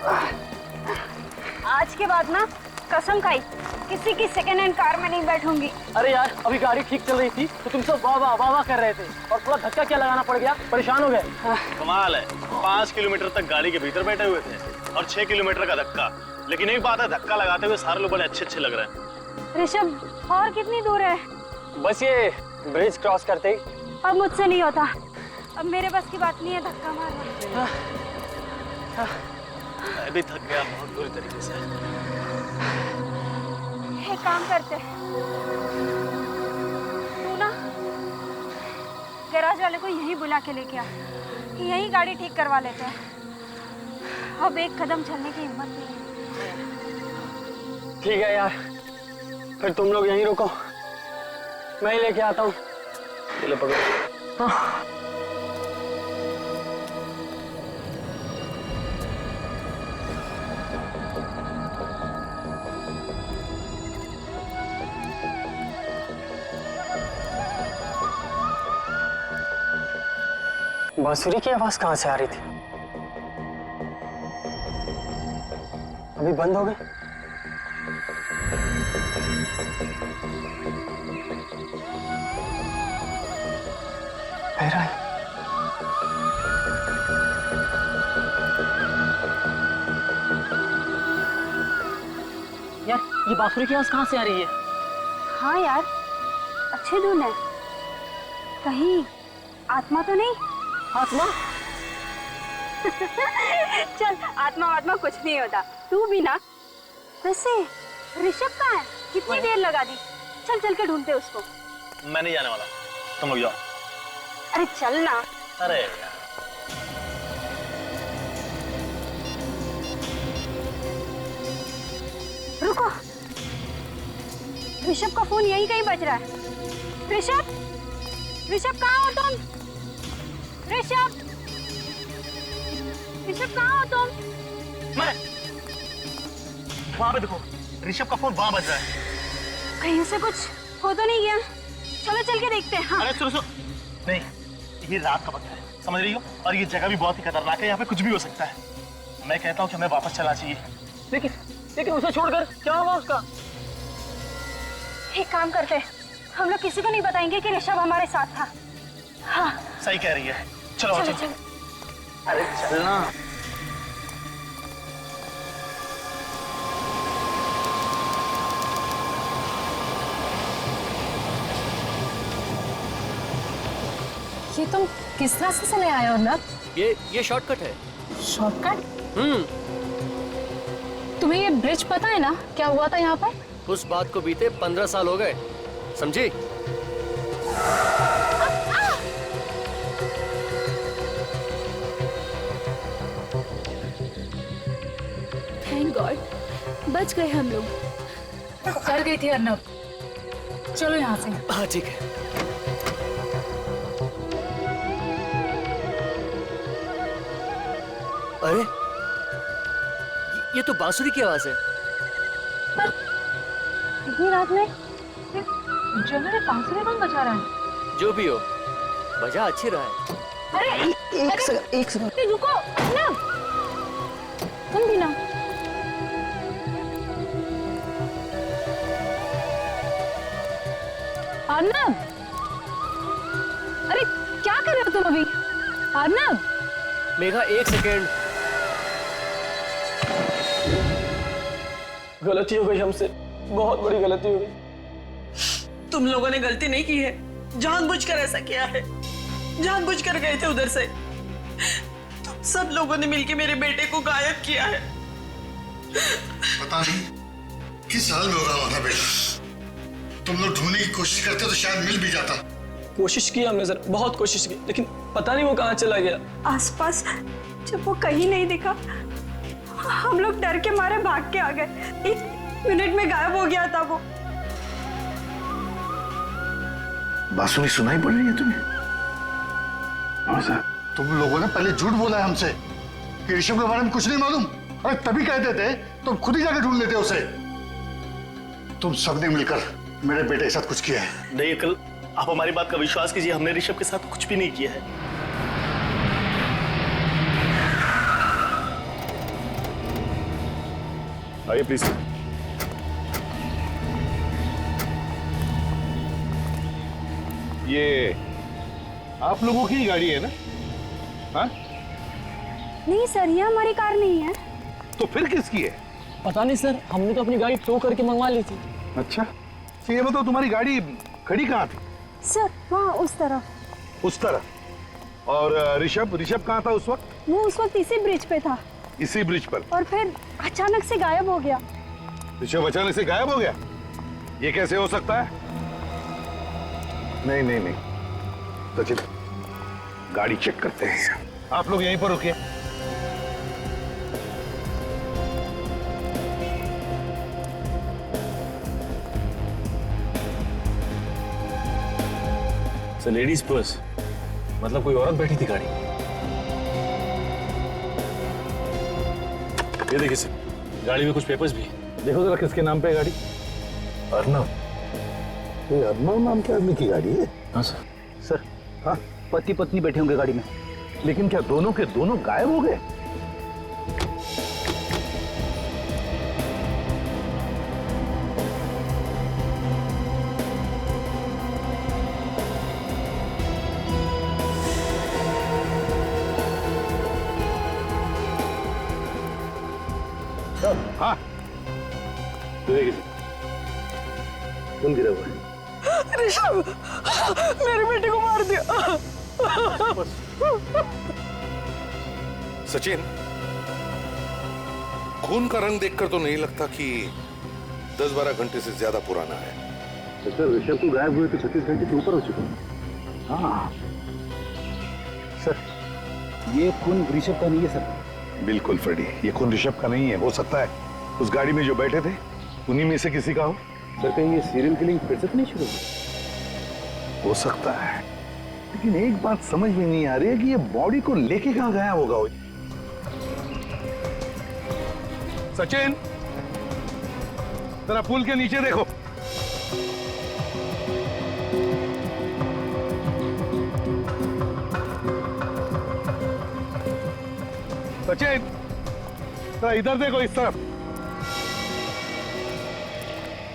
आज के बाद ना कसम खाई किसी की सेकेंड हैंड कार में नहीं बैठूंगी। अरे यार अभी गाड़ी ठीक चल रही थी तो तुम सब वाह वाह वाह वाह कर रहे थे और थोड़ा धक्का क्या लगाना पड़ गया, परेशान हो गए। कमाल है, 5 किलोमीटर तक गाड़ी के भीतर बैठे हुए थे और 6 किलोमीटर का धक्का। लेकिन एक बात है, धक्का लगाते हुए सारे लोग बड़े अच्छे लग रहे हैं। ऋषभ और कितनी दूर है? बस ये ब्रिज क्रॉस करते ही। अब मुझसे नहीं होता, अब मेरे बस की बात नहीं है धक्का मारना। मैं भी थक गया बहुत बुरी तरीके से। एक काम करते हैं, तू ना गैराज वाले को यहीं बुला के लेके आ, यहीं गाड़ी ठीक करवा लेते हैं। अब एक कदम चलने की हिम्मत नहीं है। ठीक है यार, फिर तुम लोग यहीं रुको, मैं ही लेके आता हूँ। चलो पकड़ो। हाँ। बांसुरी की आवाज कहाँ से आ रही थी? अभी बंद हो गई। फिर आई। यार ये बांसुरी की आवाज कहाँ से आ रही है? हाँ यार, अच्छी धुन है। कहीं आत्मा तो नहीं? आत्मा? चल आत्मा कुछ नहीं होता, तू भी ना। वैसे ऋषभ कहाँ है? कितनी देर लगा दी? चल के ढूंढते उसको। मैं नहीं जाने वाला, तुम लोग जाओ। अरे चल ना। अरे यार रुको, ऋषभ का फोन यहीं कहीं बज रहा है। ऋषभ कहाँ हो तुम? ऋषभ कहाँ हो तुम? मैं वहां पे देखो, ऋषभ का फोन वहां बज रहा है। कहीं से कुछ हो तो नहीं गया? चलो चल के देखते हैं। हाँ। अरे सुनो नहीं, ये रात का वक्त है, समझ रही हो? और ये जगह भी बहुत ही खतरनाक है, यहाँ पे कुछ भी हो सकता है। मैं कहता हूँ कि हमें वापस चलना चाहिए। लेकिन उसे छोड़कर क्या होगा उसका? एक काम करते हैं, हम लोग किसी को नहीं बताएंगे कि ऋषभ हमारे साथ था। हाँ सही कह रही है, चलो चलो चलो। चलो। अरे चलना। ये तुम किस रास्ते से ले आए हो ना? ये शॉर्टकट है। शॉर्टकट? तुम्हें ये ब्रिज पता है ना? क्या हुआ था यहाँ पर? उस बात को बीते 15 साल हो गए, समझी? थैंक गॉड, बच गए हम लोग। डर गई थी अर्नब। चलो यहाँ से। हाँ ठीक है। अरे ये तो बांसुरी की आवाज है। इतनी रात में जंगल में बांसुरी कौन बजा रहा है? जो भी हो, बजा अच्छी रहा है। अरे एक सेकंड रुको ना, तुम भी ना। अर्नब, अरे क्या कर रहे हो तुम अभी? अर्नब, मेघा एक सेकेंड। गलती हो गई हमसे, बहुत बड़ी गलती हो गई। तुम लोगों ने गलती नहीं की है, जानबूझकर ऐसा किया है, जानबूझकर गए थे उधर से। तुम सब लोगों ने मिलकर मेरे बेटे को गायब किया है। पता नहीं किस हाल में होगा हमारा बेटा। तुम लोग ढूंढने की कोशिश करते तो शायद मिल भी जाता। कोशिश की हमने सर, बहुत कोशिश की, लेकिन पता नहीं वो कहाँ चला गया। आसपास जब वो कहीं नहीं दिखा, हम लोग डर के मारे भाग के आ गए। 1 मिनट में गायब हो गया था वो। बांसुरी सुनाई पड़ रही है तुम्हें? हाँ सर। तुम लोगों ने पहले झूठ बोला है हमसे कि ऋषभ के बारे में कुछ नहीं मालूम। अरे तभी कहते थे तुम खुद ही जाके ढूंढ लेते उसे। तुम सबने मिलकर मेरे बेटे के साथ कुछ किया है। नहीं अंकल, आप हमारी बात का विश्वास कीजिए, हमने ऋषभ के साथ कुछ भी नहीं किया है। आइए प्लीज। ये आप लोगों की गाड़ी है ना? हाँ? नहीं सर, ये हमारी कार नहीं है। तो फिर किसकी है? पता नहीं सर, हमने तो अपनी गाड़ी टो करके मंगवा ली थी। अच्छा, तो ये बताओ तुम्हारी गाड़ी खड़ी कहाँ थी? सर वहाँ उस तरफ। उस तरफ। और ऋषभ कहाँ था उस वक्त? वो उस वक्त इसी ब्रिज पे था इसी ब्रिज पर। और फिर अचानक से गायब हो गया। ऋषभ अचानक से गायब हो गया? ये कैसे हो सकता है? नहीं नहीं नहीं, सचिन गाड़ी चेक करते हैं। आप लोग यहीं पर रुकिए। सर लेडीज पर्स, मतलब कोई औरत बैठी थी गाड़ी। ये देखिए सर, गाड़ी में कुछ पेपर्स भी हैं। देखो जरा किसके नाम पे है गाड़ी? अर्नव। ये अर्नव नाम के आदमी की गाड़ी है? हाँ सर। सर, हाँ, पति पत्नी बैठे होंगे गाड़ी में। लेकिन क्या दोनों के दोनों गायब हो गए? हाँ, तो देखिए सर, खून गिरा हुआ है। ऋषभ, मेरे बेटे को मार दिया। सचिन, खून का रंग देखकर तो नहीं लगता कि 10-12 घंटे से ज्यादा पुराना है। सर ऋषभ को गायब हुए तो 36 घंटे से ऊपर हो चुका है। हाँ सर, ये खून ऋषभ का नहीं है सर। बिल्कुल फ्रेडी, ये खून ऋषभ का नहीं है। हो सकता है उस गाड़ी में जो बैठे थे उन्हीं में से किसी का हो। सर कहीं ये सीरियल किलिंग फिर से तो नहीं शुरू हो सकता है, लेकिन एक बात समझ में नहीं आ रही है कि ये बॉडी को लेके कहां गया होगा वो। सचिन, जरा पुल के नीचे देखो। सचिन, जरा इधर देखो, इस तरफ।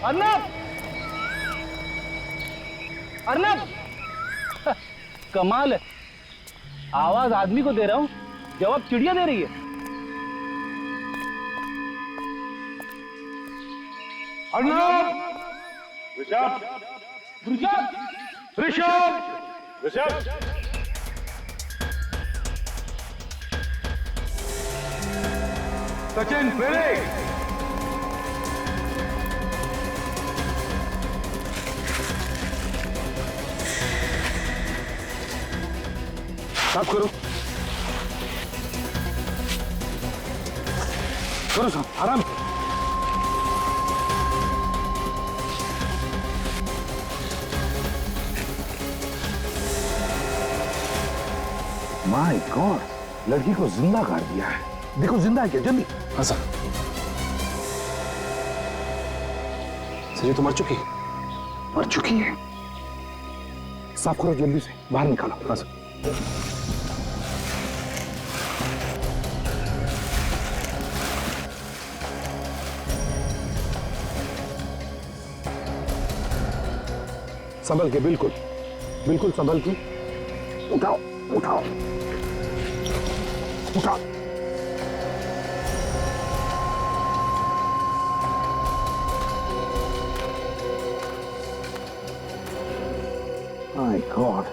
अर्नब! अर्नब! कमाल है, आवाज आदमी को दे रहा हूं, जवाब चिड़िया दे रही है। अर्नब! ऋषभ! ऋषभ! ऋषभ! ऋषभ! सचिन, ब्रेक! साफ करो, करो साफ, आराम से। माय गॉड, लड़की को जिंदा काट दिया है। देखो जिंदा है क्या? जल्दी। हाँ सर। सर ये तो मर चुकी है। मर चुकी है? साफ करो जल्दी से, बाहर निकालो। हाँ सर। संभल के, बिल्कुल बिल्कुल संभल के। उठाओ उठाओ उठाओ। माय गॉड,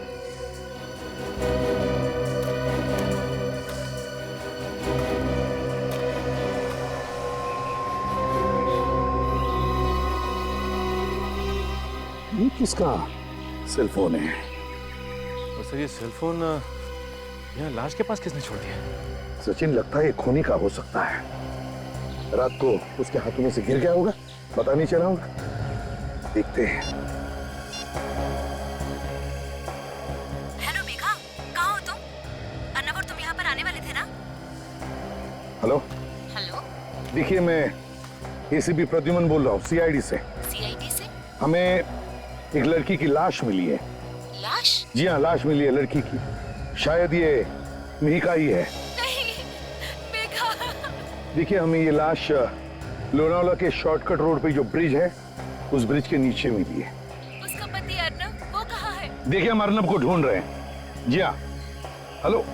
ये किसका सेल फोन है? और सर ये सेल फोन यहाँ लाश के पास किसने छोड़ दिया? सचिन, लगता है ये खूनी का हो सकता है। रात को उसके हाथों में से गिर गया होगा, पता नहीं चला होगा। देखते हैं। हेलो मेघा, कहाँ हो तुम? अर्नव और तुम यहाँ पर आने वाले थे ना? हेलो हेलो, देखिए, मैं एसीपी प्रद्युमन बोल रहा हूँ, सीआईडी से। सीआईडी से? हमें एक लड़की की लाश मिली है। लाश? जी हाँ, लाश मिली है लड़की की। शायद ये मिहिका ही है। नहीं, मेघा। देखिए, हमें ये लाश लोनावाला के शॉर्टकट रोड पे जो ब्रिज है, उस ब्रिज के नीचे मिली है। उसका पति अर्नब, वो कहाँ है? देखिए, हम अर्नब को ढूंढ रहे हैं। जी हाँ, हेलो।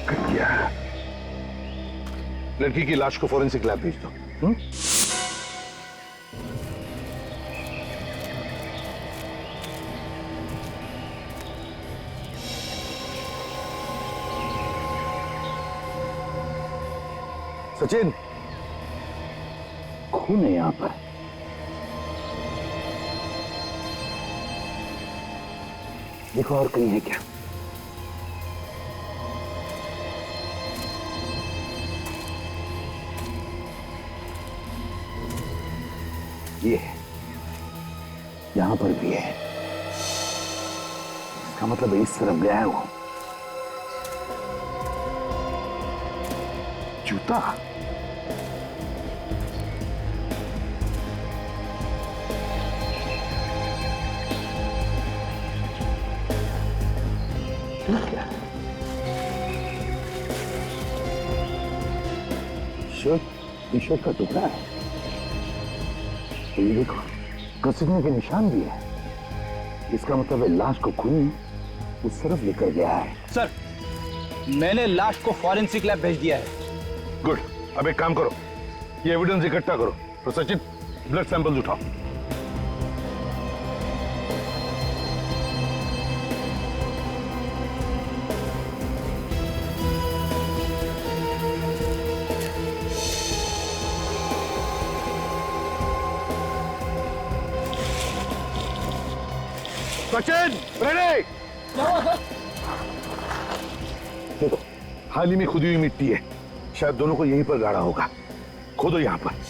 कट गया। लड़की की लाश को फॉरेंसिक लैब भेज दो। सचिन, खून है यहां पर। देखो और कहीं है क्या? ये है, यहां पर भी है। इसका मतलब इस तरफ गया है वो। जूता। क्या? शर्ट, टी शर्ट का टुकड़ा है। ये देखो, घसीटने के निशान भी है। इसका मतलब है लाश को खून उस तरफ लेकर गया है। सर, मैंने लाश को फॉरेंसिक लैब भेज दिया है। गुड। अब एक काम करो, ये एविडेंस इकट्ठा करो। तो सचिन, ब्लड सैंपल्स उठाओ। सचिन, रेडी? देखो, हाल ही में खुदी हुई मिट्टी है। शायद दोनों को यहीं पर गाड़ा होगा। खोदो यहां पर।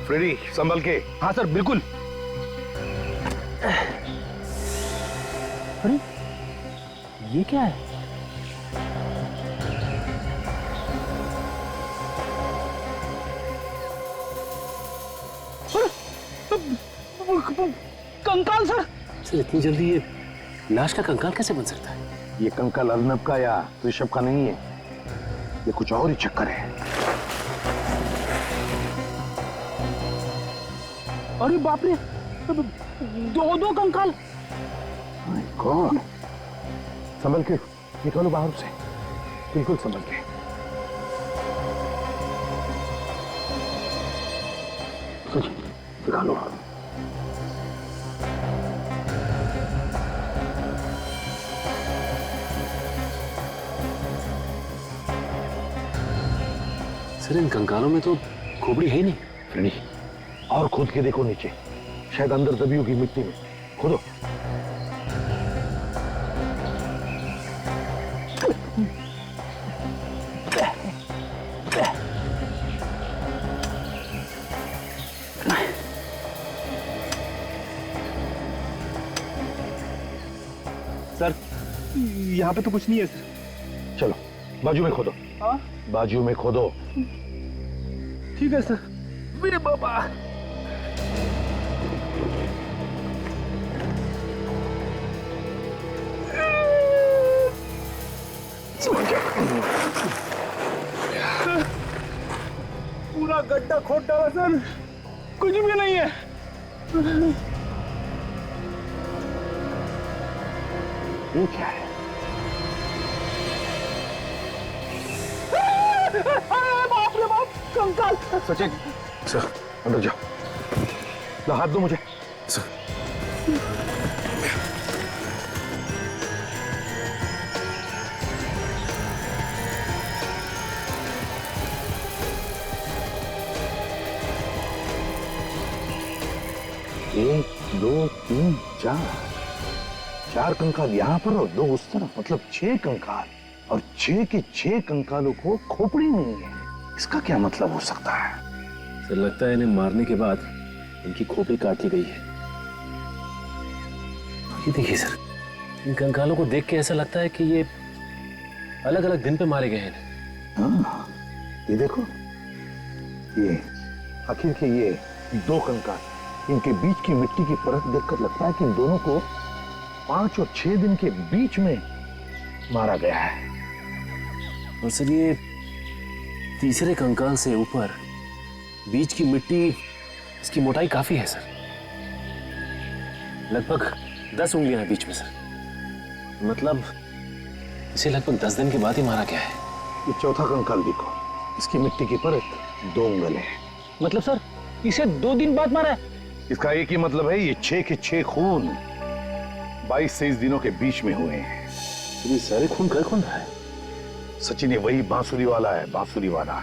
फ्रेडी, संभल के। हाँ सर, बिल्कुल। अरे, ये क्या है? कंकाल सर। सर, इतनी जल्दी ये लाश का कंकाल कैसे बन सकता है? ये कंकाल अर्नब का या ऋषभ का नहीं है। ये कुछ और ही चक्कर है। अरे बाप रे, दो कंकाल। कौन? संभल के निकालो बाहर से, बिल्कुल संभल के। सचिन, निकालो। सर, इन कंकालों में तो खोपड़ी है ही नहीं। फ्रेडी, और खोद के देखो नीचे, शायद अंदर दबी होगी मिट्टी में। खोदो। सर, यहाँ पे तो कुछ नहीं है सर। चलो, बाजू में खोदो। हाँ? बाजू में खोदो। ठीक है सर। मेरे बाबा। पूरा गड्ढा खोद डाला सर, कुछ भी नहीं है। ये क्या है? बाप रे बाप, कंकाल। सचिन, सर, अंदर जाओ। लो, हाथ दो मुझे। सर। 4 कंकाल यहाँ पर और 2 उस तरफ, मतलब 6 कंकाल, और 6 के 6 कंकालों को खोपड़ी नहीं है। इसका क्या मतलब हो सकता है? सर लगता है इन्हें मारने के बाद इनकी खोपड़ी काट ली गई है। ये देखिए सर, इन कंकालों को देख के ऐसा लगता है कि ये अलग अलग दिन पे मारे गए हैं। हाँ, ये देखो, ये आखिर के ये 2 कंकाल, इनके बीच की मिट्टी की परत देखकर लगता है कि इन दोनों को 5 और 6 दिन के बीच में मारा गया है। और सर ये तीसरे कंकाल से ऊपर बीच की मिट्टी, इसकी मोटाई काफी है सर, लगभग 10 उंगलियां हैं बीच में सर। मतलब इसे लगभग 10 दिन के बाद ही मारा गया है। ये चौथा कंकाल देखो, इसकी मिट्टी की परत 2 उंगल है। मतलब सर इसे 2 दिन बाद मारा है? इसका एक ही मतलब है, ये 6 के 6 खून 22 से 23 दिनों के बीच में हुए हैं। ये सारे खून कर कौन रहा है? सचिन, ये वही बांसुरी वाला है, बांसुरी वाला,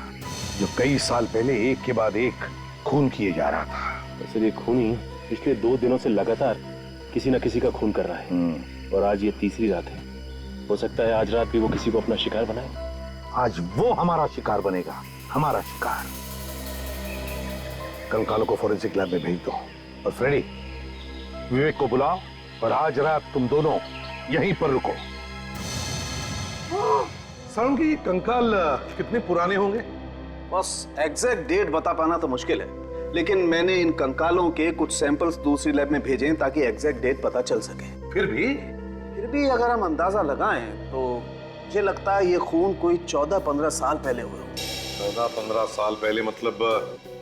जो कई साल पहले एक के बाद एक खून किए जा रहा था। सर ये खून ही पिछले 2 दिनों से लगातार किसी न किसी का खून कर रहा है, और आज ये तीसरी रात है। हो सकता है आज रात भी वो किसी को अपना शिकार बनाए। आज वो हमारा शिकार बनेगा, हमारा शिकार। कंकालों को फोरेंसिक लैब में भेज दो, और फ्रेडी, विवेक को बुलाओ, और आज रात तुम दोनों यहीं पर रुको। सारुण की कंकाल कितने पुराने होंगे? बस एग्जैक्ट डेट बता पाना तो मुश्किल है, लेकिन मैंने इन कंकालों के कुछ सैंपल्स दूसरी लैब में भेजे हैं ताकि एग्जैक्ट डेट पता चल सके। फिर भी अगर हम अंदाजा लगाएं तो मुझे लगता है ये खून कोई 14-15 साल पहले हुए होंगे। 14-15 साल पहले, मतलब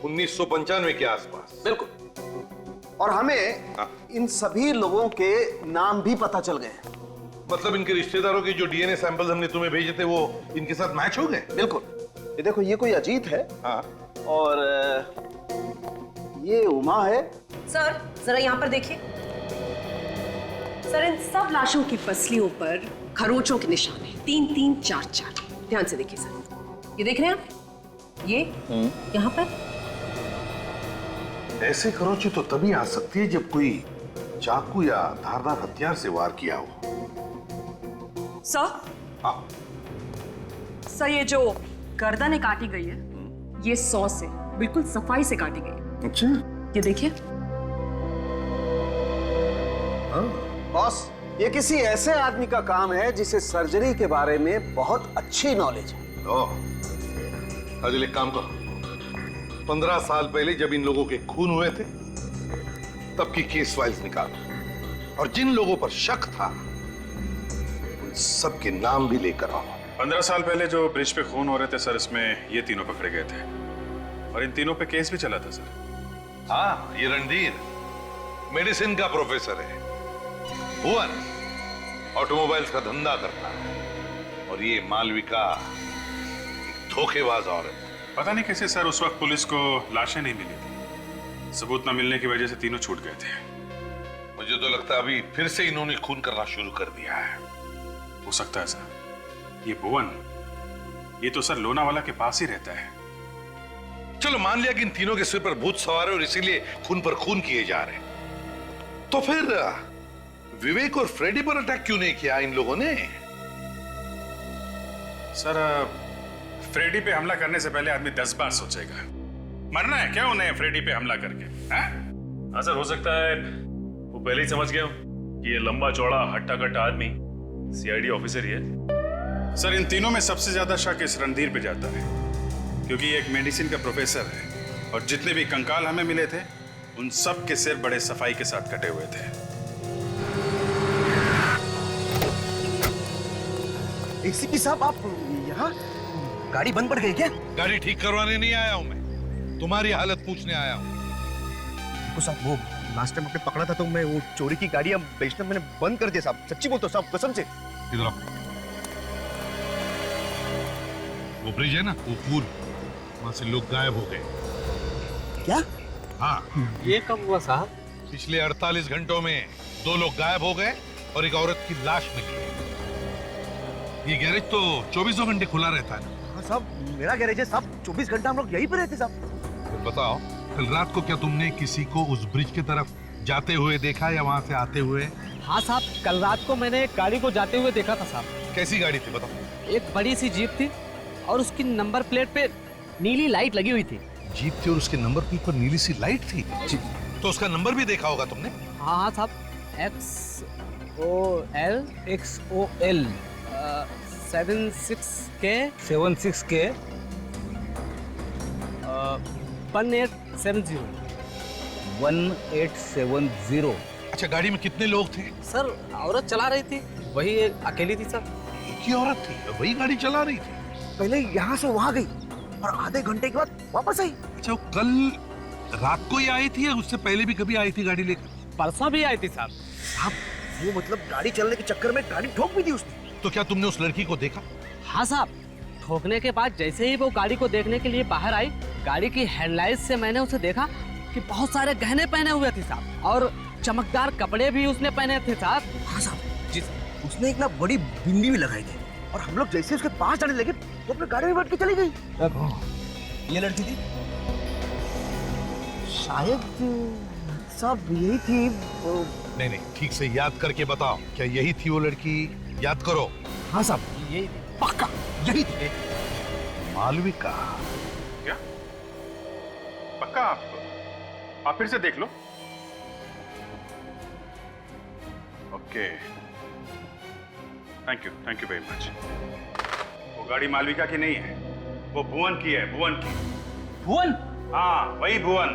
1995 के आसपास। बिल्कुल। और हमें इन सभी लोगों के नाम भी पता चल गए हैं। मतलब इनके रिश्तेदारों के जो डीएनए सैंपल्स हमने तुम्हें भेजे थे वो इनके साथ मैच हो गए? बिल्कुल। ये देखो, ये कोई अजीत है। हाँ। और ये उमा है। सर जरा यहाँ पर देखिए। सर इन सब लाशों की पसलियों पर खरोचों के निशान हैं, 3-3, 4-4। ध्यान से देखिए सर, ये देख रहे हैं आप? ये यहाँ पर ऐसे खरोंचे तो तभी आ सकती है जब कोई चाकू या धारदार हथियार से वार किया हो। सर, सर ये जो गर्दन काटी गई है, ये 100 से बिल्कुल सफाई से काटी गई। अच्छा, ये देखिए। बॉस, ये किसी ऐसे आदमी का काम है जिसे सर्जरी के बारे में बहुत अच्छी नॉलेज है। ओह, अजल एक काम करो, 15 साल पहले जब इन लोगों के खून हुए थे तब की केस फाइल्स निकालो, और जिन लोगों पर शक था उन सबके नाम भी लेकर आओ। 15 साल पहले जो ब्रिज पे खून हो रहे थे सर, इसमें ये तीनों पकड़े गए थे, और इन तीनों पे केस भी चला था सर। हाँ, ये रणधीर मेडिसिन का प्रोफेसर है, भुवन ऑटोमोबाइल्स का धंधा करता है, और ये मालविका एक धोखेबाज औरत। पता नहीं कैसे सर उस वक्त पुलिस को लाशें नहीं मिली थी, सबूत न मिलने की वजह से तीनों छूट गए थे। मुझे तो लगता है अभी फिर से इन्होंने खून करना शुरू कर दिया है। हो सकता है सर। ये भुवन, ये तो सर लोनावाला के पास ही रहता है। चलो मान लिया कि इन तीनों के सिर पर भूत सवार है और इसीलिए खून पर खून किए जा रहे हैं, तो फिर विवेक और फ्रेडी पर अटैक क्यों नहीं किया इन लोगों ने? सर फ्रेडी पे हमला करने से पहले आदमी 10 बार सोचेगा। मरना है क्या उन्हें फ्रेडी पे हमला करके? हाँ सर, हो सकता है वो पहले ही समझ गया कि ये लंबा चौड़ा हट्टा कट्टा आदमी सीआईडी ऑफिसर ही है। सर इन तीनों में सबसे ज्यादा शक इस रणधीर पे जाता है, क्योंकि ये एक मेडिसिन का प्रोफेसर है, और जितने भी कंकाल हमें मिले थे उन सब के सिर बड़े सफाई के साथ कटे हुए थे। एसीपी साहब, आप यहाँ? गाड़ी बंद पड़ गई क्या? गाड़ी ठीक करवाने नहीं आया हूं मैं, तुम्हारी हालत पूछने आया हूं। देखो साहब, वो लास्ट टाइम आपने पकड़ा था तो मैं वो चोरी की गाड़ी हम बेचना मैंने बंद कर दिया साहब। सच्ची बोलता हूं साहब, कसम से। इधर आओ। वो ब्रिज है ना, वो पुल, वहां से लोग गायब हो गए। क्या? हाँ। ये कब हुआ साहब? पिछले 48 घंटों में 2 लोग गायब हो गए और एक औरत की लाश मिली है। ये गैरेज तो 24 घंटे खुला रहता है ना? हाँ साहब, मेरा गैरेज है साहब, 24 घंटा हम लोग यहीं पर रहते साहब। तो बताओ, कल रात को क्या तुमने किसी को उस ब्रिज की तरफ जाते हुए देखा या वहां से आते हुए? हाँ साहब, कल रात को मैंने एक गाड़ी को जाते हुए देखा था साहब। कैसी गाड़ी थी बताओ? एक बड़ी सी जीप थी और उसकी नंबर प्लेट पे नीली लाइट लगी हुई थी। जीप थी और उसके नंबर प्लेट पर नीली सी लाइट थी? तो उसका नंबर भी देखा होगा तुमने? हाँ हाँ साहब, XOL 76K 1870 1870। अच्छा, गाड़ी में कितने लोग थे? सर, औरत चला रही थी, वही एक अकेली थी सर। एक ही औरत थी, वही गाड़ी चला रही थी? पहले यहाँ से वहां गई और आधे घंटे के बाद वापस आई। अच्छा, वो कल रात को ही आई थी या उससे पहले भी कभी आई थी गाड़ी लेकर? परसों भी आई थी साहब। वो मतलब गाड़ी चलने के चक्कर में गाड़ी ठोक भी दी उसने। तो क्या तुमने उस लड़की को देखा? हाँ साहब, ठोकने के बाद जैसे ही वो गाड़ी को देखने के लिए बाहर आई, गाड़ी की हेडलाइट से मैंने उसे देखा कि बहुत सारे गहने पहने हुए थे साहब, और चमकदार कपड़े भी उसने पहने थे साहब। हाँ साहब जी, उसने एक ना बड़ी बिंदी भी लगाई थी और हम लोग जैसे उसके पास जाने लगे तो अपने गाड़ी में बैठ के चली गई। ये लड़की थी शायद साहब, यही थी वो। नहीं, ठीक से याद करके बताओ, क्या यही थी वो लड़की? याद करो। हाँ साहब, यही पक्का यही थी। मालविका? क्या पक्का? आप फिर से देख लो। Okay, thank you very much. वो गाड़ी मालविका की नहीं है, वो भुवन की है। भुवन की। भुवन? हाँ, वही भुवन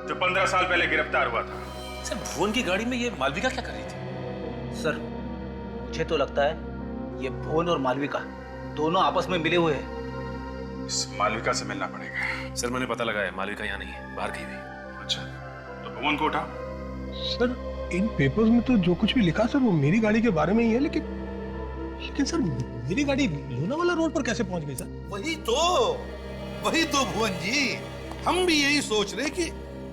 जो 15 साल पहले गिरफ्तार हुआ था। सर, भुवन की गाड़ी में ये मालविका क्या कर रही थी? सर, मुझे तो लगता है ये भुवन और मालविका दोनों आपस में मिले हुए हैं। इस मालविका से मिलना पड़ेगा। सर, मैंने पता लगाया, मालविका यहाँ नहीं है, बाहर गई हुई। अच्छा, तो भुवन को उठाओ। सर, इन पेपर्स में तो जो कुछ भी लिखा सर वो मेरी गाड़ी के बारे में ही है, लेकिन सर मेरी गाड़ी लोनावाला रोड पर कैसे पहुंच गई सर? वही तो भुवन जी, हम भी यही सोच रहे कि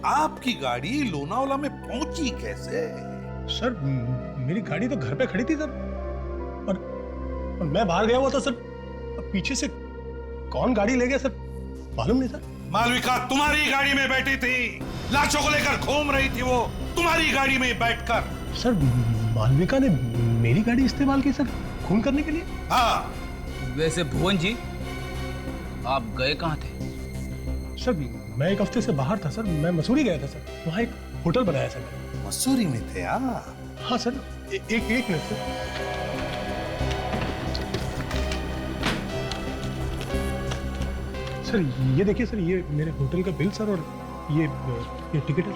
आपकी गाड़ी लोनावाला में पहुंची कैसे? सर, मेरी गाड़ी तो घर पे खड़ी थी सर, और मैं बाहर गया हुआ था सर। पीछे से कौन गाड़ी ले गया सर मालूम नहीं सर। मालविका तुम्हारी गाड़ी में बैठी थी, लाशों को लेकर घूम रही थी वो तुम्हारी गाड़ी में बैठकर। सर, मालविका ने मेरी गाड़ी इस्तेमाल की सर खून करने के लिए? हाँ। वैसे भुवन जी, आप गए कहाँ थे? सर, मैं एक हफ्ते से बाहर था सर, मैं मसूरी गया था सर, वहाँ एक होटल बनाया सर। मसूरी में थे आप? हाँ सर, एक मिनट सर। सर, ये देखिए सर, ये मेरे होटल का बिल सर, और ये टिकट है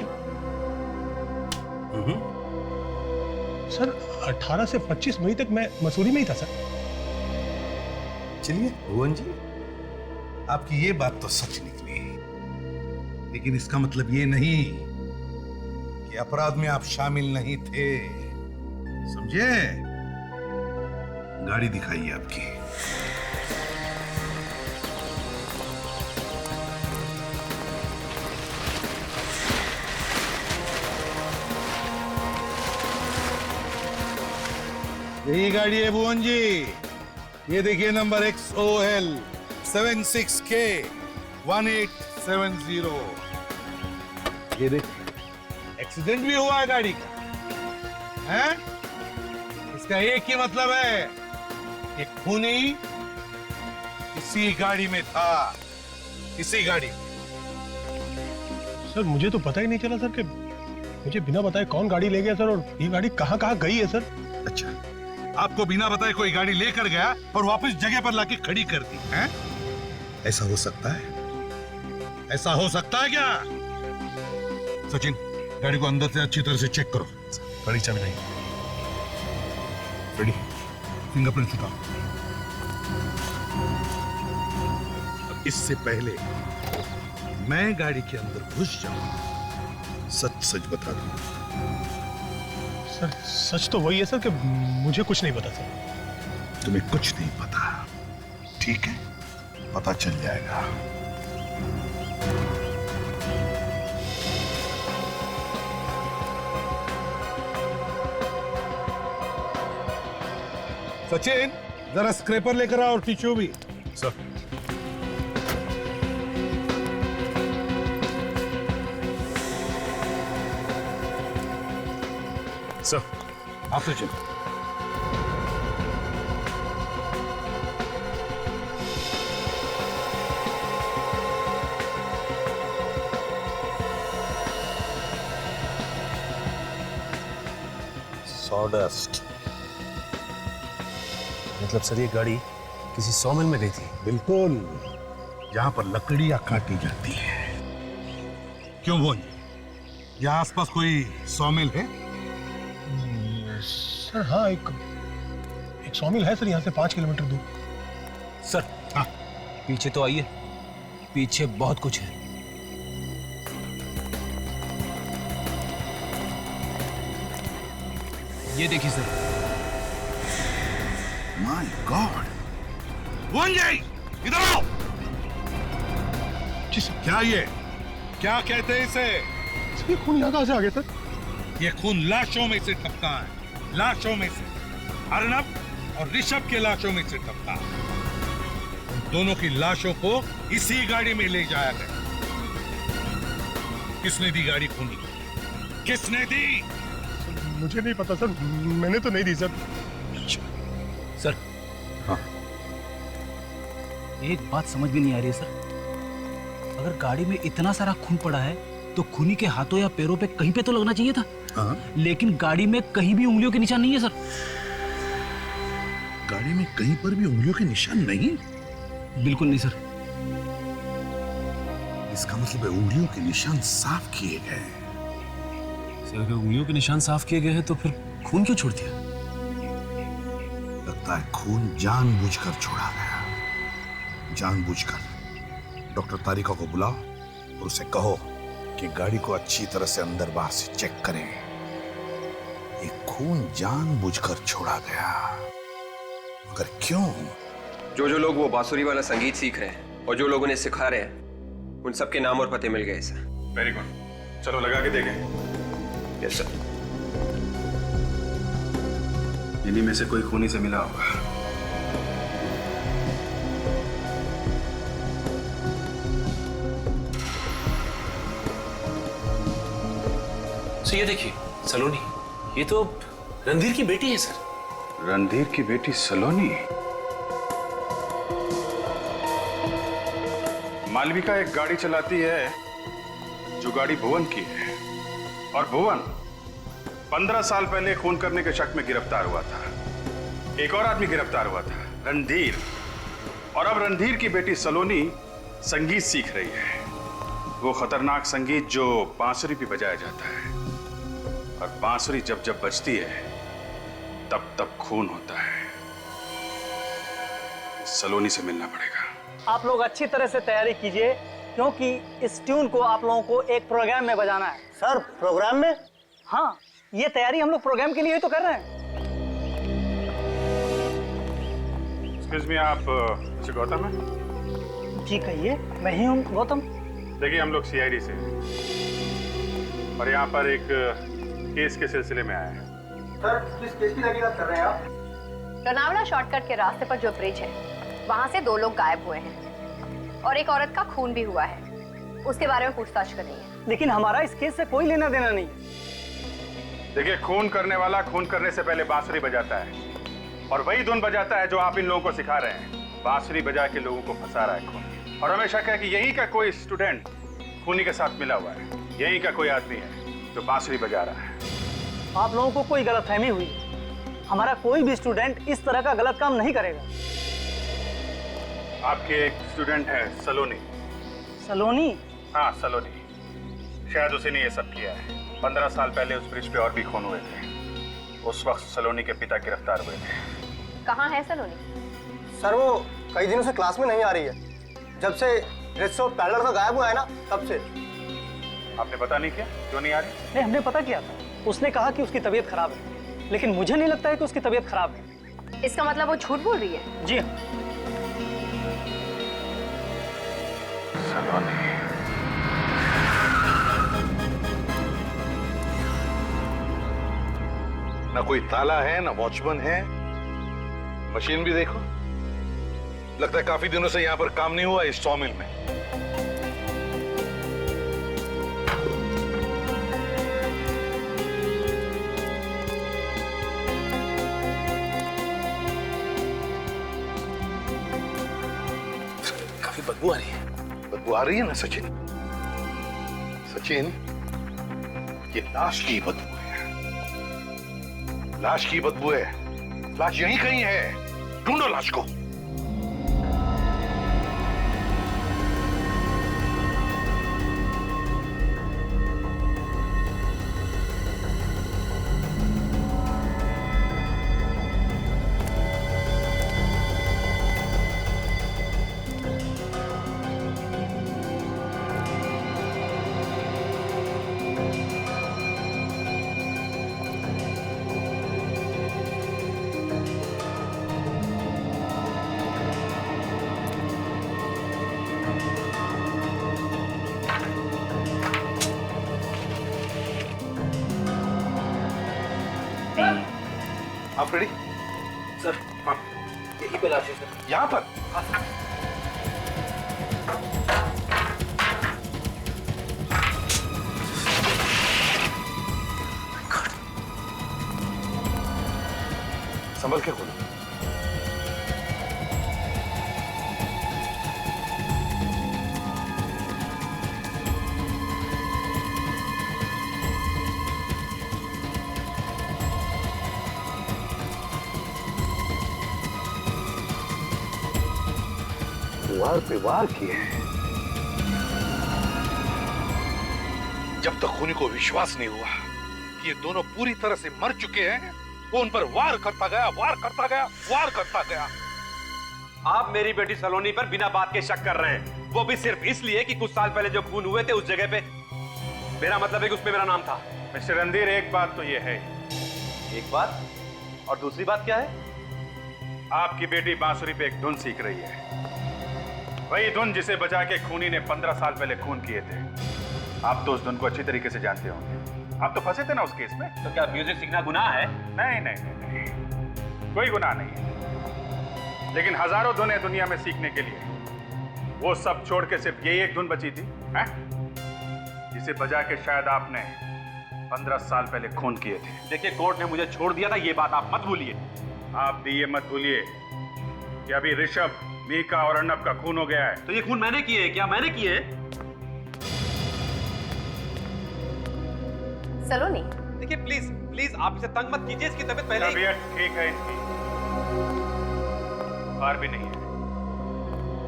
सर। 18 से 25 मई तक मैं मसूरी में ही था सर। चलिए भुवन जी, आपकी ये बात तो सच निकली, लेकिन इसका मतलब ये नहीं कि अपराध में आप शामिल नहीं थे, समझे? गाड़ी दिखाइए आपकी। यही गाड़ी है भुवन जी, ये देखिए नंबर XOL 76K 1870। ये देखिए, एक्सीडेंट भी हुआ है गाड़ी का, हैं? इसका एक ही मतलब है कि खूनी इसी गाड़ी में था, इसी गाड़ी में। सर, मुझे तो पता ही नहीं चला सर कि मुझे बिना बताए कौन गाड़ी ले गया सर, और ये गाड़ी कहाँ कहाँ गई है सर। अच्छा, आपको बिना बताए कोई गाड़ी लेकर गया और वापस जगह पर लाके खड़ी कर दी, हैं? ऐसा हो सकता है? ऐसा हो सकता है क्या? सचिन, गाड़ी को अंदर से अच्छी तरह से चेक करो। गाड़ी चाबी नहीं। रेडी, फिंगरप्रिंट उठाओ। अब इससे पहले मैं गाड़ी के अंदर घुस जाऊं, सच बता दूं। सर, सच तो वही है सर कि मुझे कुछ नहीं पता सर। तुम्हें कुछ नहीं पता, ठीक है? पता चल जाएगा। सचिन, जरा स्क्रैपर लेकर आओ और टिश्यू भी। सर, सर आप तो चलो। सॉडस्ट मतलब सर ये गाड़ी किसी सॉमिल में गई थी? बिल्कुल, जहां पर लकड़ियां काटी जाती है। क्यों बोल, यहाँ आसपास कोई सॉमिल है? सर हाँ, एक सॉमिल है सर, यहाँ से 5 किलोमीटर दूर। सर हाँ, पीछे तो आइए, पीछे बहुत कुछ है। ये देखिए सर। माय गॉड, वंजय इधर आओ। क्या ये, क्या कहते हैं इसे? ये खून यहाँ कहाँ से आ गया सर? ये खून लाशों में से टपका है, लाशों में से। अर्नब और ऋषभ के लाशों में से टपका। उन दोनों की लाशों को इसी गाड़ी में ले जाया गया। किसने दी गाड़ी खून की? किसने दी? मुझे नहीं पता सर, मैंने तो नहीं दी सर। सर हाँ, एक बात समझ में नहीं आ रही है सर। अगर गाड़ी में इतना सारा खून पड़ा है तो खूनी के हाथों या पैरों पे कहीं पे तो लगना चाहिए था। हाँ। लेकिन गाड़ी में कहीं भी उंगलियों के निशान नहीं है सर। गाड़ी में कहीं पर भी उंगलियों के निशान नहीं? बिल्कुल नहीं सर। इसका मतलब है उंगलियों के निशान साफ किए गए। सर अगर उंगलियों के निशान साफ किए गए हैं तो फिर खून क्यों छोड़ दिया? लगता है खून जानबूझकर छोड़ा गया, जानबूझकर। डॉक्टर तारिका को बुलाओ और उसे कहो कि गाड़ी को अच्छी तरह से अंदर बाहर से चेक करें। ये खून जानबूझकर छोड़ा गया, मगर क्यों? जो लोग वो बांसुरी वाला संगीत सीख रहे हैं और जो लोग उन्हें सिखा रहे हैं, उन सबके नाम और पते मिल गए सर। वेरी गुड, चलो लगा के देखें। Yes sir. इन्हीं में से कोई खूनी से मिला होगा। सर ये देखिए सलोनी, ये तो रणधीर की बेटी है सर। रणधीर की बेटी सलोनी? मालविका एक गाड़ी चलाती है जो गाड़ी भुवन की है, और भुवन 15 साल पहले खून करने के शक में गिरफ्तार हुआ था। एक और आदमी गिरफ्तार हुआ था, रणधीर। और अब रणधीर की बेटी सलोनी संगीत सीख रही है, वो खतरनाक संगीत जो बांसुरी पे बजाया जाता है। और बांसुरी जब जब बजती है तब तब खून होता है। सलोनी से मिलना पड़ेगा। आप लोग अच्छी तरह से तैयारी कीजिए, क्योंकि इस ट्यून को आप लोगों को एक प्रोग्राम में बजाना है। सर प्रोग्राम में? हाँ, ये तैयारी हम लोग प्रोग्राम के लिए ही तो कर रहे हैं। एक्सक्यूज मी, आप मिस्टर गौतम हैं? जी कहिए, मैं ही हूँ गौतम। देखिए हम लोग सीआईडी से हैं और यहाँ पर एक केस के सिलसिले में आए हैं। सर किस केस की तहकीकात कर रहे हैं आप? लोनावला शॉर्टकट के रास्ते पर जो ब्रिज है, वहाँ से 2 लोग गायब हुए हैं और एक औरत का खून भी हुआ है। उसके बारे में पूछताछ कर रही है। लेकिन हमारा इस केस से कोई लेना देना नहीं। देखिए, खून करने वाला खून करने से पहले बांसुरी बजाता है और वही धुन बजाता है जो आप इन लोगों को सिखा रहे हैं। बांसुरी बजा के लोगों को फंसा रहा है खून। और हमें शक है कि यही का कोई स्टूडेंट खूनी के साथ मिला हुआ है। यही का कोई आदमी है जो बांसुरी बजा रहा है। आप लोगों को कोई गलतफहमी हुई। हमारा कोई भी स्टूडेंट इस तरह का गलत काम नहीं करेगा। आपके एक स्टूडेंट है सलोनी। सलोनी? हाँ सलोनी, शायद उसी ने ये सब किया है। 15 साल पहले उस ब्रिज पे और भी खून हुए थे। उस वक्त सलोनी के पिता गिरफ्तार हुए थे। कहाँ है सलोनी? सर वो कई दिनों से क्लास में नहीं आ रही है। जब से ऋषभ पहला लड़का गायब हुआ है ना, तब से। आपने पता नहीं किया क्यों नहीं आ रही? नहीं, हमने पता किया था। उसने कहा कि उसकी तबीयत खराब है, लेकिन मुझे नहीं लगता है कि उसकी तबीयत खराब है। इसका मतलब वो झूठ बोल रही है? जी हाँ। सलोनी, ना कोई ताला है, ना वॉचमैन है। मशीन भी देखो, लगता है काफी दिनों से यहाँ पर काम नहीं हुआ इस सॉमिल में। बदबू आ रही है। बदबू आ रही है ना सचिन? सचिन, ये लाश की बदबू है। लाश की बदबू है। लाश यहीं कहीं है, ढूंढो लाश को। आप रेडी? सर, हाँ, यही पे लाश है सर। यहाँ पर? हाँ सर। संभल के खोलो। वार पे वार किए हैं। जब तक खूनी को विश्वास नहीं हुआ कि ये दोनों पूरी तरह से मर चुके हैं, वो उन पर वार करता गया, वार करता गया, वार करता गया। आप मेरी बेटी सलोनी पर बिना बात के शक कर रहे हैं, वो भी सिर्फ इसलिए कि कुछ साल पहले जो खून हुए थे उस जगह पे, मेरा मतलब है कि उसमें मेरा नाम था। मिस्टर रणधीर, एक बात तो ये है। एक बात? और दूसरी बात क्या है? आपकी बेटी बांसुरी पे एक धुन सीख रही है, वही धुन जिसे बजा के खूनी ने 15 साल पहले खून किए थे। आप तो उस धुन को अच्छी तरीके से जानते होंगे, आप तो फंसे थे ना उस केस में। तो क्या म्यूजिक सीखना गुनाह है? नहीं नहीं नहीं, कोई गुनाह नहीं है, लेकिन हजारों धुनें दुनिया में सीखने के लिए, वो सब छोड़ के सिर्फ यही एक धुन बची थी, है? जिसे बजा के शायद आपने 15 साल पहले खून किए थे। देखिए, कोर्ट ने मुझे छोड़ दिया था, ये बात आप मत भूलिए। आप भी ये मत भूलिए कि अभी ऋषभ, मीका और अर्नब का खून हो गया है। तो ये खून मैंने किए है? क्या मैंने किए? सलोनी, देखिए प्लीज प्लीज आप इसे तंग मत कीजिए, इसकी तबीयत पहले तबीयत ठीक है इनकी, बुखार भी नहीं है,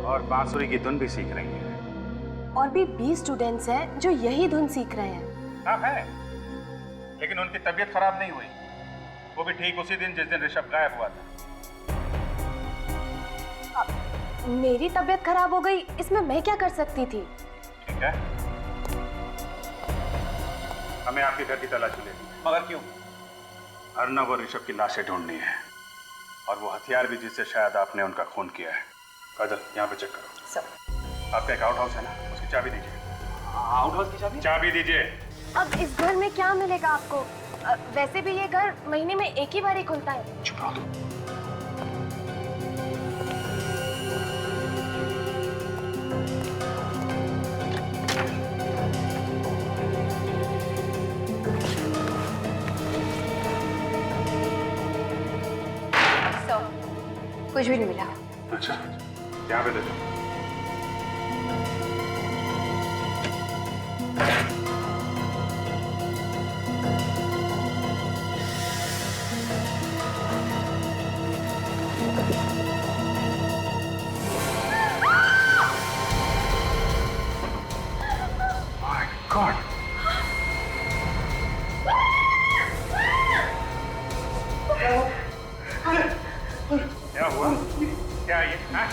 और बांसुरी की धुन भी सीख रही है। और भी 20 स्टूडेंट्स हैं जो यही धुन सीख रहे हैं। हाँ है, लेकिन उनकी तबीयत खराब नहीं हुई, वो भी ठीक उसी दिन जिस दिन ऋषभ गायब हुआ था। मेरी तबीयत खराब हो गई, इसमें मैं क्या कर सकती थी? ठीक है, हमें आपके घर की तलाशी लेनी है। मगर क्यों? अर्नब और ऋषभ की लाशें ढूंढनी है, और वो हथियार भी जिससे शायद आपने उनका खून किया है। काजल, यहाँ पे चेक करो। सर, आपका एक आउट हाउस है ना, उसकी चाबी दीजिए। आउट हाउस की चाबी? चाबी दीजिए। अब इस घर में क्या मिलेगा आपको? वैसे भी ये घर महीने में एक ही बार ही खुलता है। चुप रहो तुम। कुछ भी नहीं मिला। अच्छा, यहाँ पे दे दो। My God! क्या हुआ? क्या ये? हाँ?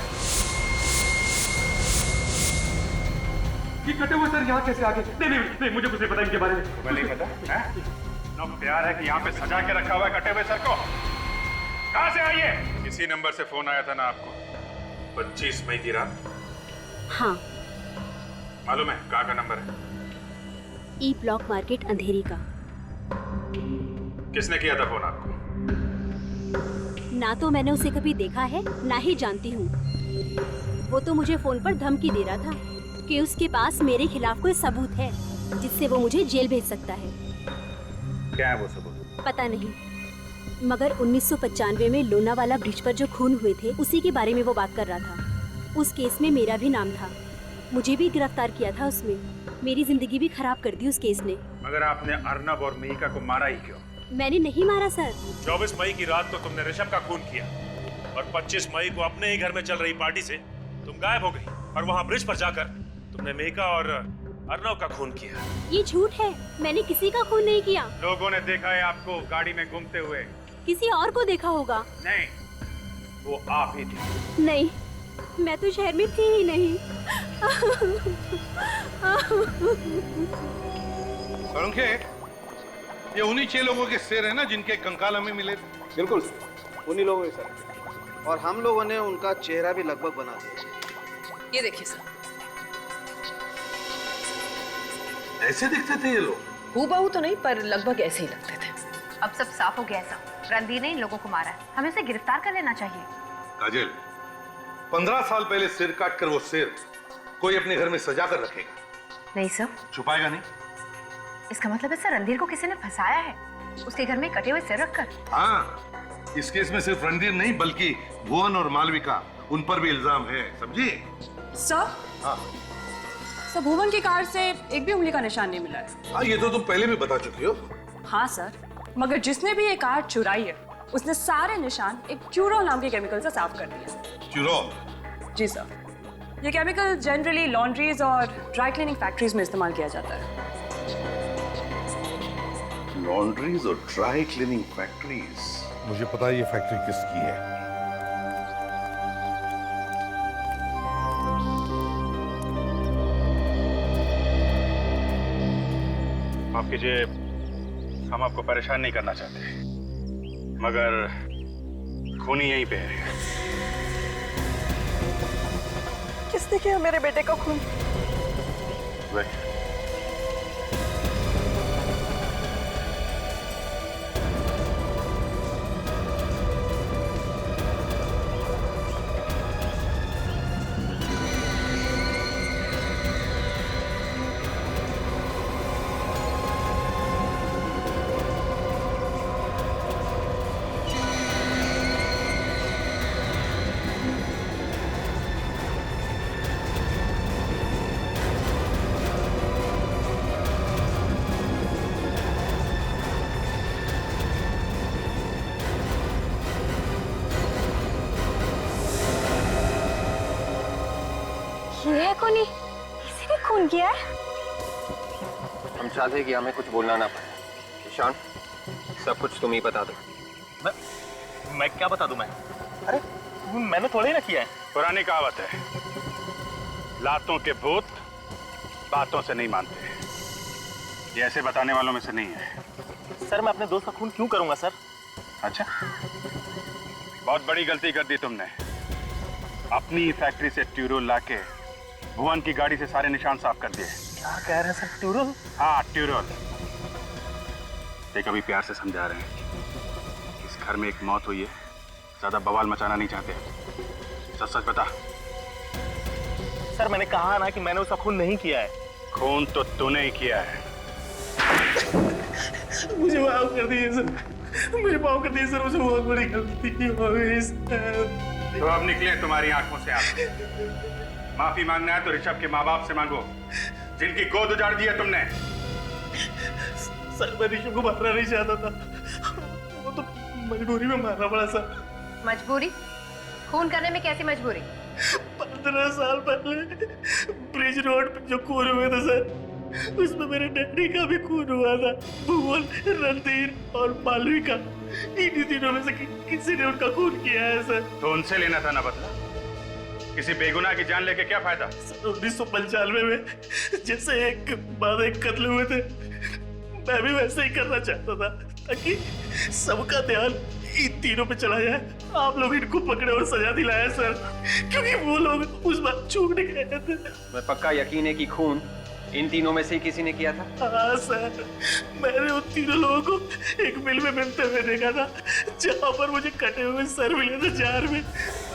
ये कटे हुए सर यहाँ कैसे आ गए? नहीं नहीं नहीं, मुझे कुछ नहीं पता इनके बारे में। तुम्हें नहीं पता? हैं? इतना प्यार है कि यहाँ पे सजा के रखा हुआ है कटे हुए सर को। कहाँ से आई है? इसी नंबर से फोन आया था ना आपको 25 मई की रात? हाँ। मालूम है कहाँ का नंबर है? ई ब्लॉक मार्केट अंधेरी का। किसने किया था फोन आपको? ना तो मैंने उसे कभी देखा है, ना ही जानती हूँ। वो तो मुझे फोन पर धमकी दे रहा था कि उसके पास मेरे खिलाफ कोई सबूत है जिससे वो मुझे जेल भेज सकता है। क्या है वो सबूत? पता नहीं, मगर 1995 में लोनावाला ब्रिज पर जो खून हुए थे उसी के बारे में वो बात कर रहा था। उस केस में मेरा भी नाम था, मुझे भी गिरफ्तार किया था उसमें। मेरी जिंदगी भी खराब कर दी उस केस ने। मगर आपने अर्नब और मिहिका को मारा ही क्यों? मैंने नहीं मारा सर। 24 मई की रात को तुमने ऋषभ का खून किया और 25 मई को अपने ही घर में चल रही पार्टी से तुम गायब हो गई और वहाँ ब्रिज पर जाकर तुमने मिहिका और अर्नब का खून किया। ये झूठ है, मैंने किसी का खून नहीं किया। लोगों ने देखा है आपको गाड़ी में घूमते हुए। किसी और को देखा होगा। नहीं, वो आप ही थे। नहीं, मैं तो शहर में थी ही नहीं। सोलंके, ये उन्हीं 6 लोगों के सिर है ना जिनके कंकाल हमें मिले? बिल्कुल उन्हीं लोगों के सर, और हम लोगों ने उनका चेहरा भी लगभग बना दिया। ये देखिए सर, ऐसे दिखते थे ये लोग? हूबहू तो नहीं, पर लगभग ऐसे ही लगते थे। अब सब साफ हो गया है सब। रणधीर ने इन लोगों को मारा है, हमें उसे गिरफ्तार कर लेना चाहिए। काजल, 15 साल पहले सिर काट कर वो सिर कोई अपने घर में सजा कर रखेगा? नहीं सर। छुपाएगा नहीं? इसका मतलब है सर रणधीर को किसी ने फंसाया है, उसके घर में कटे हुए सिर रखकर। हाँ, इस केस में सिर्फ रणधीर नहीं बल्कि भुवन और मालविका, उन पर भी इल्जाम है, समझी? सर, हाँ सर भुवन की कार से एक भी उंगली का निशान नहीं मिला है। हाँ, ये तो तुम पहले भी बता चुकी हो। हाँ सर, मगर जिसने भी ये कार चुराई है उसने सारे निशान एक क्यूरोल नाम के केमिकल से साफ कर दिए। क्यूरोल? जी सर, ये केमिकल जनरली लॉन्ड्रीज और ड्राई क्लीनिंग फैक्ट्रीज में इस्तेमाल किया जाता है। लॉन्ड्रीज और ड्राई क्लीनिंग फैक्ट्रीज? मुझे पता है ये फैक्ट्री किसकी है। माफ कीजिए, हम आपको परेशान नहीं करना चाहते, मगर खूनी यहीं पे है। किसने किया मेरे बेटे का खून? वही। ये है खूनी, किसी ने खून किया है। हम चाहते हैं कि हमें कुछ बोलना ना पड़े। ईशान, सब कुछ तुम ही बता दो। मैं क्या बता दूं? मैं अरे मैंने थोड़ा ही ना किया है। पुरानी कहावत है, लातों के भूत बातों से नहीं मानते। ये ऐसे बताने वालों में से नहीं है। सर, मैं अपने दोस्त का खून क्यों करूंगा सर? अच्छा, बहुत बड़ी गलती कर दी तुमने। अपनी फैक्ट्री से ट्यूरोल लाके भुवन की गाड़ी से सारे निशान साफ कर दिए। क्या कह रहे हैं सर? ट्यूरोल? हाँ, ट्यूरोल। देख, अभी प्यार से समझा रहे हैं, इस घर में एक मौत हुई है, ज्यादा बवाल मचाना नहीं चाहते। सच सच बता। सर, मैंने कहा ना कि मैंने उसका खून नहीं किया है। खून तो तूने ही किया है। मुझे माफ कर दीजिए सर, मुझे माफ कर दीजिए सर, मुझे बहुत बड़ी गलती हो गई सर। तो अब निकले तुम्हारी आंखों से आंसू। माफी मांगना है तो ऋषभ के माँ बाप से मांगो, जिनकी गोद उजाड़ दी है तुमने। सर, मैं ऋषभ को मारना नहीं चाहता था, वो तो मजबूरी में मारना पड़ा सर। मजबूरी? खून करने में कैसी मजबूरी? 15 साल पहले ब्रिज रोड पे जो खून हुए थे सर, उसमें मेरे डैडी का भी खून हुआ था। भुवन, रणधीर और मालविका, इन्हीं तीनों में से किसी ने उनका खून किया है सर। तो उनसे लेना था ना बदला। किसी बेगुनाह की जान लेके क्या फायदा? 1995 में जैसे एक बाद एक कत्ल हुए थे, मैं भी वैसे ही करना चाहता था, ताकि सबका ध्यान इन तीनों पे चला जाए। आप लोग इनको पकड़े और सजा दिलाया सर, क्योंकि वो लोग उस बात चूक गए थे। मैं पक्का यकीन है कि खून इन तीनों में से ही किसी ने किया था। हाँ सर, मैंने उन तीनों लोगों को एक मिल में मिलते हुए देखा था, जहाँ पर मुझे कटे हुए सर मिले थे जार में।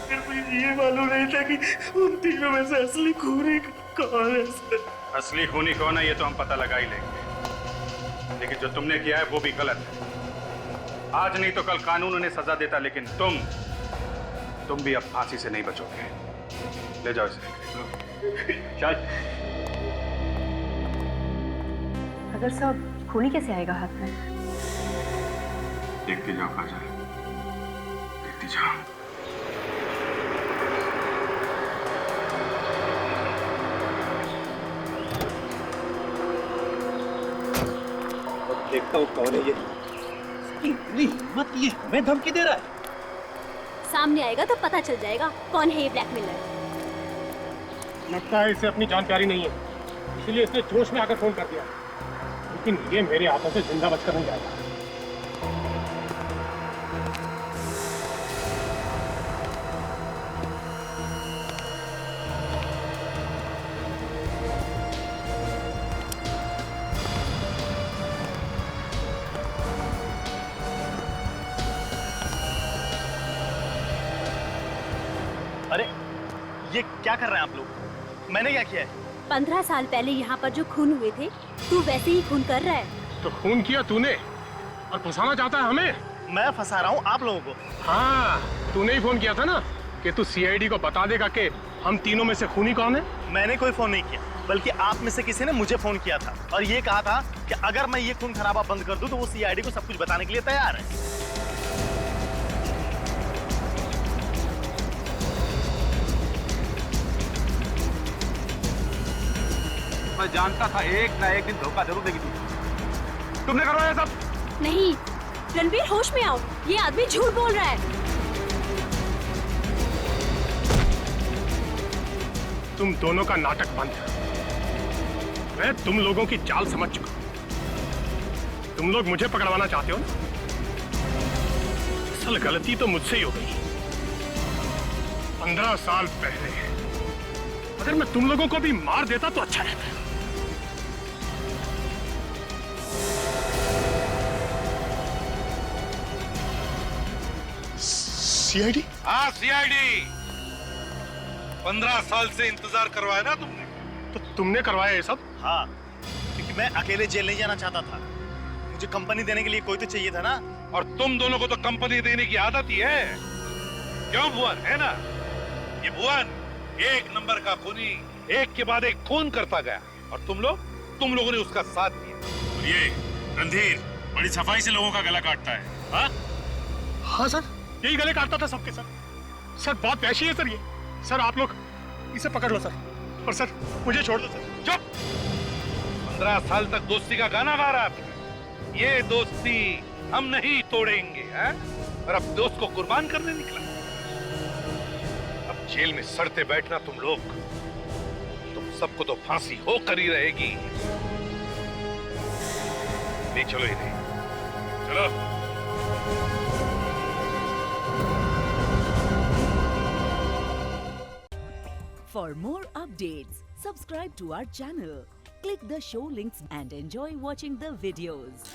फिर मुझे ये मालूम नहीं था कि उन तीनों में से असली खूनी कौन है सर। असली खूनी कौन है ये तो हम पता लगा ही लेंगे, लेकिन जो तुमने किया है वो भी गलत है। आज नहीं तो कल कानून उन्हें सजा देता, लेकिन तुम भी अब फांसी से नहीं बचोगे। ले जाओ इसे। चल। अगर सब खूनी कैसे आएगा हाथ में? देखती जाओ काजल, देखती जाओ। देखता हूँ कौन है ये। इतनी हिम्मत, ये हमें धमकी दे रहा है। सामने आएगा तो पता चल जाएगा कौन है ये ब्लैकमेलर। लगता है इसे अपनी जान प्यारी नहीं है, इसलिए इसने जोश में आकर फोन कर दिया। लेकिन ये मेरे हाथों से जिंदा बचकर नहीं जाएगा। अरे ये क्या कर रहे हैं आप लोग? मैंने क्या किया है? 15 साल पहले यहाँ पर जो खून हुए थे, तू वैसे ही खून कर रहा है। तो खून किया तूने और फंसाना चाहता है हमें? मैं फंसा रहा हूँ आप लोगों को। हाँ, तूने ही फोन किया था ना कि तू सीआईडी को बता देगा कि हम तीनों में से खूनी कौन है। मैंने कोई फोन नहीं किया, बल्कि आप में से किसी ने मुझे फोन किया था और ये कहा था कि अगर मैं ये खून खराबा बंद कर दूं तो वो सीआईडी को सब कुछ बताने के लिए तैयार है। मैं जानता था एक ना एक दिन धोखा जरूर देगी तुमने करवाया सब। नहीं रणवीर, होश में आओ, ये आदमी झूठ बोल रहा है। तुम दोनों का नाटक बंद। मैं तुम लोगों की चाल समझ चुका हूं। तुम लोग मुझे पकड़वाना चाहते हो ना? असल गलती तो मुझसे ही हो गई। 15 साल पहले अगर मैं तुम लोगों को भी मार देता तो अच्छा रहता। सीआईडी? हाँ सीआईडी। 15 साल से इंतजार करवाया ना तुमने? तो तुमने करवाया ये सब? हाँ, क्योंकि मैं अकेले जेल नहीं जाना चाहता था। मुझे कंपनी देने के लिए कोई तो चाहिए था ना। और तुम दोनों को तो कंपनी देने की आदत ही है, क्यों भुवन? है ना? ये भुवन एक नंबर का खूनी, एक के बाद एक खून करता गया और तुम लोगों ने उसका साथ दिया। और ये रणधीर बड़ी सफाई से लोगों का गला काटता है। हाँ? हाँ सर, यही गले काटता था सबके सर। सर बहुत वैशी है सर ये। सर आप लोग इसे पकड़ लो सर, और सर मुझे छोड़ दो सर। चुप! 15 साल तक दोस्ती का गाना गा रहा था। ये दोस्ती हम नहीं तोड़ेंगे, हैं? और अब दोस्त को कुर्बान करने निकला। अब जेल में सड़ते बैठना तुम लोग, तुम सबको तो फांसी होकर ही रहेगी। ले चलो इन्हें, चलो। For more updates, subscribe to our channel, click the show links and enjoy watching the videos.